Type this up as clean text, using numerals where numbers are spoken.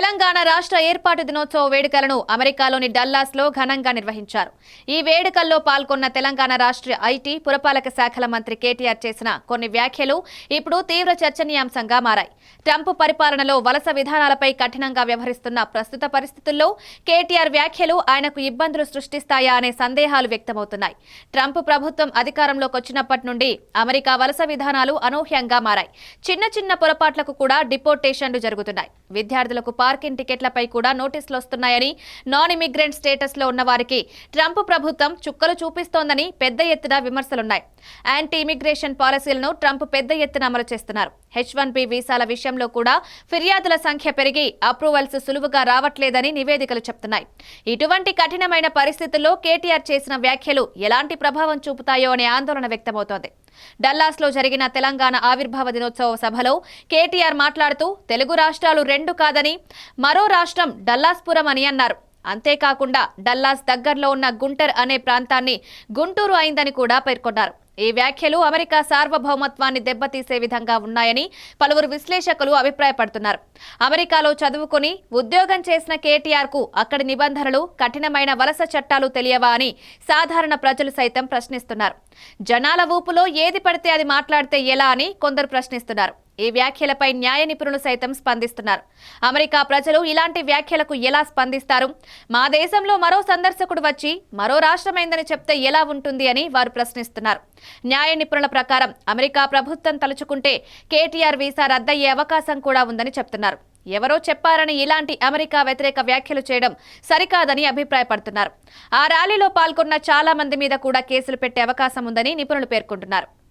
తెలంగాణ రాష్ట్ర ఏర్పాటు దినోత్సవ వేడుకలను అమెరికాలోని డల్లాస్లో ఘనంగా నిర్వహించారు. ఈ వేడుకల్లో పాల్గొన్న తెలంగాణ రాష్ట్ర ఐటీ, పురపాలక శాఖల మంత్రి కేటీఆర్ చేసిన కొన్ని వ్యాఖ్యలు ఇప్పుడు తీవ్ర చర్చనీయాంశంగా మారాయి. ట్రంప్ పరిపాలనలో వలస విధానాలపై కఠినంగా వ్యవహరిస్తున్న ప్రస్తుత పరిస్థితుల్లో కేటీఆర్ వ్యాఖ్యలు ఆయనకు ఇబ్బందులు సృష్టిస్తాయా అనే సందేహాలు వ్యక్తమవుతున్నాయి. ట్రంప్ ప్రభుత్వం అధికారంలోకి వచ్చినప్పటి నుండి అమెరికా వలస విధానాలు అనూహ్యంగా మారాయి. చిన్న చిన్న పొరపాట్లకు కూడా డిపోర్టేషన్లు జరుగుతున్నాయి. విద్యార్థులకు పార్కింగ్ టికెట్లపై కూడా నోటీసులు వస్తున్నాయని, నాన్ ఇమిగ్రెంట్ స్టేటస్ లో ఉన్న వారికి ట్రంప్ ప్రభుత్వం చుక్కలు చూపిస్తోందని పెద్ద ఎత్తున విమర్శలున్నాయి. యాంటీ ఇమిగ్రేషన్ పాలసీలను ట్రంప్ పెద్ద ఎత్తున అమలు చేస్తున్నారు. H1B వీసాల విషయంలో కూడా ఫిర్యాదుల సంఖ్య పెరిగి అప్రూవల్స్ సులువుగా రావట్లేదని నివేదికలు చెప్తున్నాయి. ఇటువంటి కఠినమైన పరిస్థితుల్లో కేటీఆర్ చేసిన వ్యాఖ్యలు ఎలాంటి ప్రభావం చూపుతాయో అనే ఆందోళన వ్యక్తమవుతోంది. డల్లాస్లో జరిగిన తెలంగాణ ఆవిర్భావ దినోత్సవ సభలో కేటీఆర్ మాట్లాడుతూ తెలుగు రాష్ట్రాలు రెండు కాదని, మరో రాష్ట్రం డల్లాస్పురం అని అన్నారు. అంతేకాకుండా డల్లాస్ దగ్గరలో ఉన్న గుంటర్ అనే ప్రాంతాన్ని గుంటూరు అయిందని కూడా పేర్కొన్నారు. ఈ వ్యాఖ్యలు అమెరికా సార్వభౌమత్వాన్ని దెబ్బతీసే విధంగా ఉన్నాయని పలువురు విశ్లేషకులు అభిప్రాయపడుతున్నారు. అమెరికాలో చదువుకుని ఉద్యోగం చేసిన కేటీఆర్ కు అక్కడి నిబంధనలు, కఠినమైన వలస చట్టాలు తెలియవా అని సాధారణ ప్రజలు సైతం ప్రశ్నిస్తున్నారు. జనాల ఊపులో ఏది పడితే అది మాట్లాడితే ఎలా అని కొందరు ప్రశ్నిస్తున్నారు. ఈ వ్యాఖ్యలపై న్యాయ నిపుణులు సైతం స్పందిస్తున్నారు. అమెరికా ప్రజలు ఇలాంటి వ్యాఖ్యలకు ఎలా స్పందిస్తారు? మా దేశంలో మరో సందర్శకుడు వచ్చి మరో రాష్ట్రమైందని చెప్తే ఎలా ఉంటుంది అని వారు ప్రశ్నిస్తున్నారు. న్యాయ నిపుణుల ప్రకారం అమెరికా ప్రభుత్వం తలుచుకుంటే కేటీఆర్ వీసా రద్దయ్యే అవకాశం కూడా ఉందని చెప్తున్నారు. ఎవరో చెప్పారని ఇలాంటి అమెరికా వ్యతిరేక వ్యాఖ్యలు చేయడం సరికాదని అభిప్రాయపడుతున్నారు. ఆ ర్యాలీలో పాల్గొన్న చాలా మంది మీద కూడా కేసులు పెట్టే అవకాశం ఉందని నిపుణులు పేర్కొంటున్నారు.